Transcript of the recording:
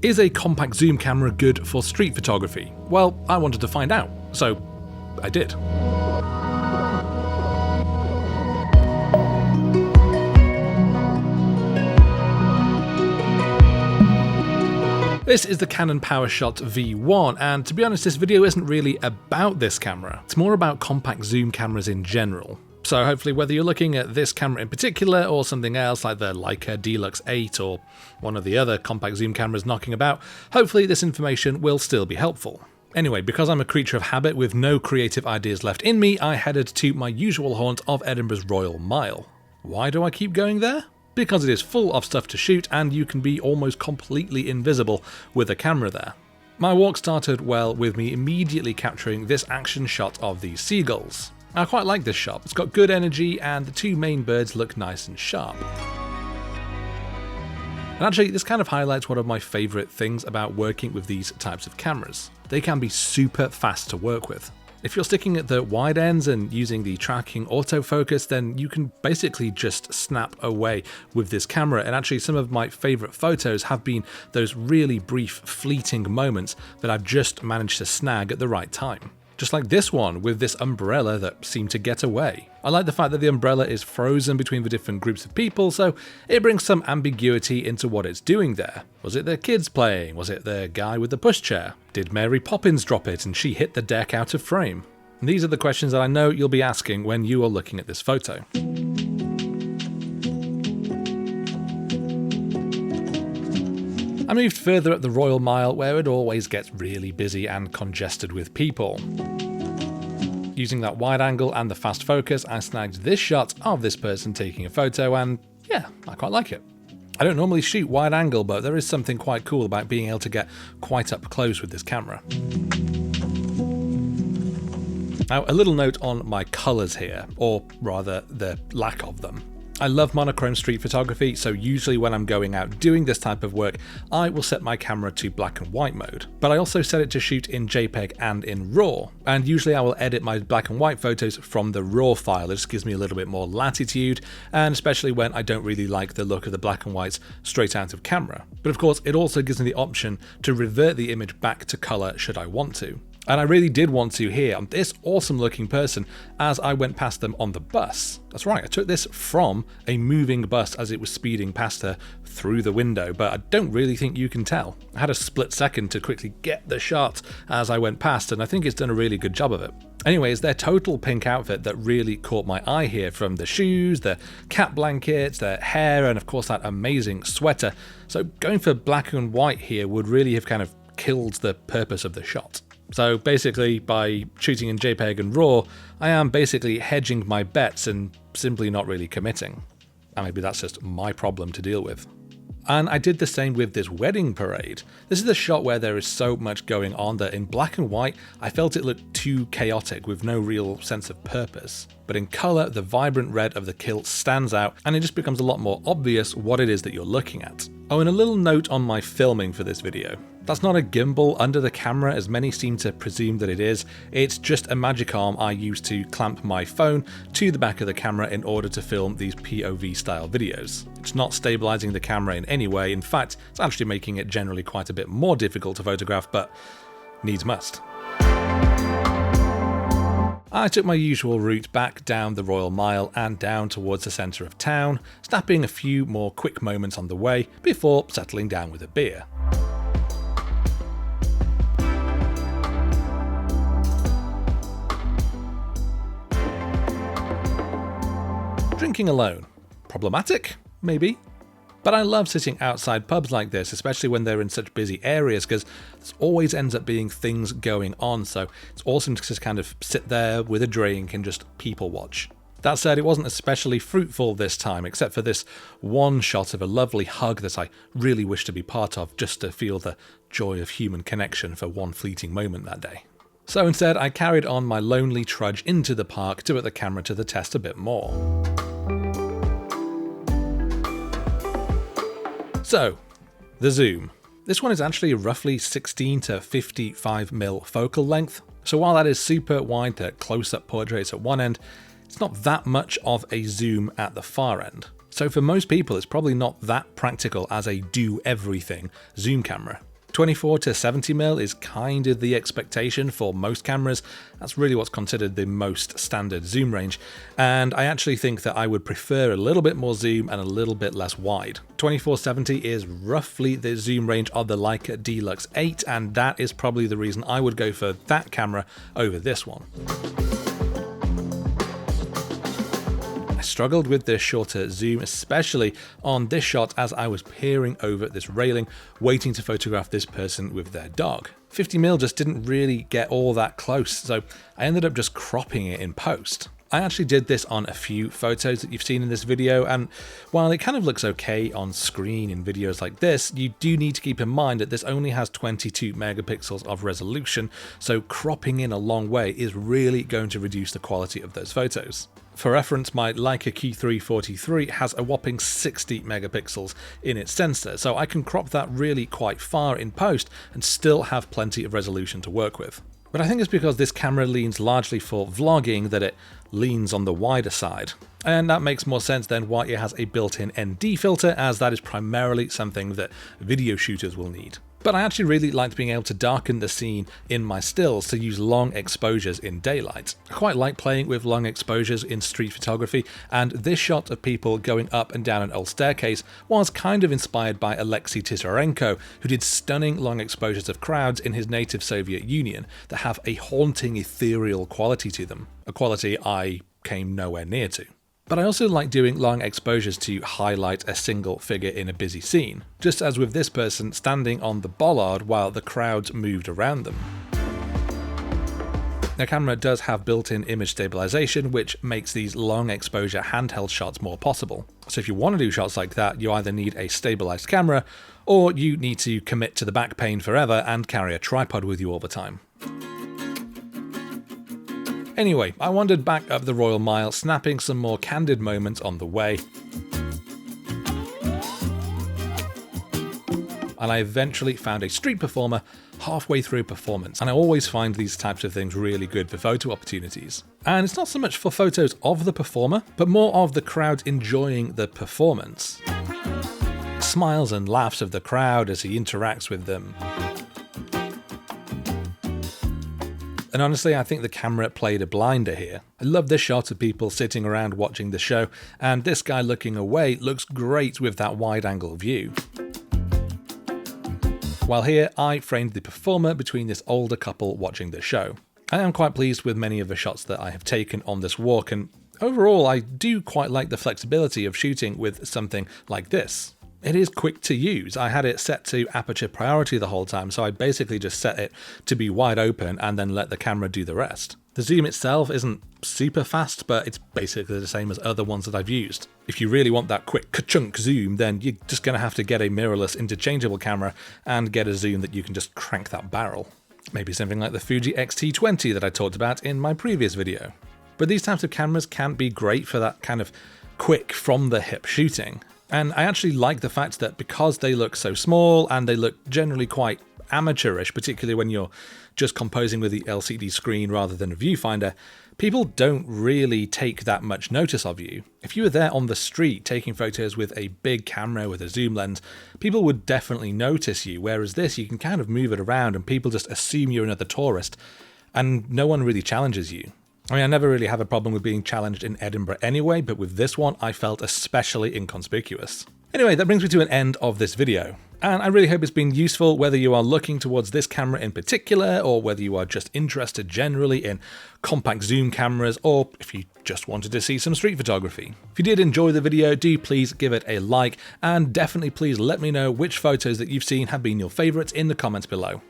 Is a compact zoom camera good for street photography? Well, I wanted to find out, so I did. This is the Canon PowerShot V1, and to be honest, this video isn't really about this camera. It's more about compact zoom cameras in general. So hopefully whether you're looking at this camera in particular or something else like the Leica Deluxe 8 or one of the other compact zoom cameras knocking about, hopefully this information will still be helpful. Anyway, because I'm a creature of habit with no creative ideas left in me, I headed to my usual haunt of Edinburgh's Royal Mile. Why do I keep going there? Because it is full of stuff to shoot and you can be almost completely invisible with a camera there. My walk started well with me immediately capturing this action shot of these seagulls. I quite like this shot, it's got good energy and the two main birds look nice and sharp. And actually this kind of highlights one of my favourite things about working with these types of cameras. They can be super fast to work with. If you're sticking at the wide ends and using the tracking autofocus, then you can basically just snap away with this camera, and actually some of my favourite photos have been those really brief, fleeting moments that I've just managed to snag at the right time. Just like this one with this umbrella that seemed to get away. I like the fact that the umbrella is frozen between the different groups of people, so it brings some ambiguity into what it's doing there. Was it the kids playing? Was it the guy with the pushchair? Did Mary Poppins drop it and she hit the deck out of frame? And these are the questions that I know you'll be asking when you are looking at this photo. I moved further up the Royal Mile where it always gets really busy and congested with people. Using that wide angle and the fast focus, I snagged this shot of this person taking a photo and yeah, I quite like it. I don't normally shoot wide angle, but there is something quite cool about being able to get quite up close with this camera. Now, a little note on my colours here, or rather the lack of them. I love monochrome street photography, so usually when I'm going out doing this type of work, I will set my camera to black and white mode. But I also set it to shoot in JPEG and in RAW, and usually I will edit my black and white photos from the RAW file. It just gives me a little bit more latitude, and especially when I don't really like the look of the black and whites straight out of camera. But of course, it also gives me the option to revert the image back to colour should I want to. And I really did want to here on this awesome looking person as I went past them on the bus. That's right, I took this from a moving bus as it was speeding past her through the window, but I don't really think you can tell. I had a split second to quickly get the shot as I went past, and I think it's done a really good job of it. Anyways, their total pink outfit that really caught my eye here, from the shoes, the cat blankets, their hair, and of course that amazing sweater. So going for black and white here would really have kind of killed the purpose of the shot. So basically, by shooting in JPEG and RAW, I am basically hedging my bets and simply not really committing. And maybe that's just my problem to deal with. And I did the same with this wedding parade. This is the shot where there is so much going on that in black and white, I felt it looked too chaotic with no real sense of purpose. But in colour, the vibrant red of the kilt stands out, and it just becomes a lot more obvious what it is that you're looking at. Oh, and a little note on my filming for this video. That's not a gimbal under the camera as many seem to presume that it is. It's just a magic arm I use to clamp my phone to the back of the camera in order to film these POV style videos. It's not stabilizing the camera in any way. In fact, it's actually making it generally quite a bit more difficult to photograph, but needs must. I took my usual route back down the Royal Mile and down towards the centre of town, snapping a few more quick moments on the way before settling down with a beer. Drinking alone. Problematic? Maybe. But I love sitting outside pubs like this, especially when they're in such busy areas, because there always ends up being things going on, so it's awesome to just kind of sit there with a drink and just people watch. That said, it wasn't especially fruitful this time, except for this one shot of a lovely hug that I really wish to be part of, just to feel the joy of human connection for one fleeting moment that day. So instead, I carried on my lonely trudge into the park to put the camera to the test a bit more. So, the zoom. This one is actually roughly 16 to 55mm focal length, so while that is super wide to close-up portraits at one end, it's not that much of a zoom at the far end. So for most people, it's probably not that practical as a do-everything zoom camera. 24 to 70mm is kind of the expectation for most cameras. That's really what's considered the most standard zoom range, and I actually think that I would prefer a little bit more zoom and a little bit less wide. 24-70 is roughly the zoom range of the Leica Deluxe 8, and that is probably the reason I would go for that camera over this one. I struggled with this shorter zoom, especially on this shot as I was peering over this railing, waiting to photograph this person with their dog. 50mm just didn't really get all that close, so I ended up just cropping it in post. I actually did this on a few photos that you've seen in this video, and while it kind of looks okay on screen in videos like this, you do need to keep in mind that this only has 22 megapixels of resolution, so cropping in a long way is really going to reduce the quality of those photos. For reference, my Leica Q343 has a whopping 60 megapixels in its sensor, so I can crop that really quite far in post and still have plenty of resolution to work with. But I think it's because this camera leans largely for vlogging that it leans on the wider side. And that makes more sense than why it has a built-in ND filter, as that is primarily something that video shooters will need. But I actually really liked being able to darken the scene in my stills to use long exposures in daylight. I quite like playing with long exposures in street photography, and this shot of people going up and down an old staircase was kind of inspired by Alexei Titarenko, who did stunning long exposures of crowds in his native Soviet Union that have a haunting ethereal quality to them, a quality I came nowhere near to. But I also like doing long exposures to highlight a single figure in a busy scene, just as with this person standing on the bollard while the crowds moved around them. The camera does have built-in image stabilization, which makes these long exposure handheld shots more possible. So if you want to do shots like that, you either need a stabilized camera, or you need to commit to the back pain forever and carry a tripod with you all the time. Anyway, I wandered back up the Royal Mile, snapping some more candid moments on the way. And I eventually found a street performer halfway through a performance, and I always find these types of things really good for photo opportunities. And it's not so much for photos of the performer, but more of the crowd enjoying the performance. Smiles and laughs of the crowd as he interacts with them. And honestly, I think the camera played a blinder here. I love this shot of people sitting around watching the show, and this guy looking away looks great with that wide-angle view. While here, I framed the performer between this older couple watching the show. I am quite pleased with many of the shots that I have taken on this walk, and overall I do quite like the flexibility of shooting with something like this. It is quick to use. I had it set to aperture priority the whole time, so I basically just set it to be wide open and then let the camera do the rest. The zoom itself isn't super fast, but it's basically the same as other ones that I've used. If you really want that quick ka-chunk zoom, then you're just going to have to get a mirrorless interchangeable camera and get a zoom that you can just crank that barrel. Maybe something like the Fuji X-T20 that I talked about in my previous video. But these types of cameras can be great for that kind of quick from the hip shooting. And I actually like the fact that because they look so small and they look generally quite amateurish, particularly when you're just composing with the LCD screen rather than a viewfinder, people don't really take that much notice of you. If you were there on the street taking photos with a big camera with a zoom lens, people would definitely notice you, whereas this, you can kind of move it around and people just assume you're another tourist, and no one really challenges you. I mean, I never really have a problem with being challenged in Edinburgh anyway, but with this one, I felt especially inconspicuous. Anyway, that brings me to an end of this video. And I really hope it's been useful, whether you are looking towards this camera in particular, or whether you are just interested generally in compact zoom cameras, or if you just wanted to see some street photography. If you did enjoy the video, do please give it a like, and definitely please let me know which photos that you've seen have been your favourites in the comments below.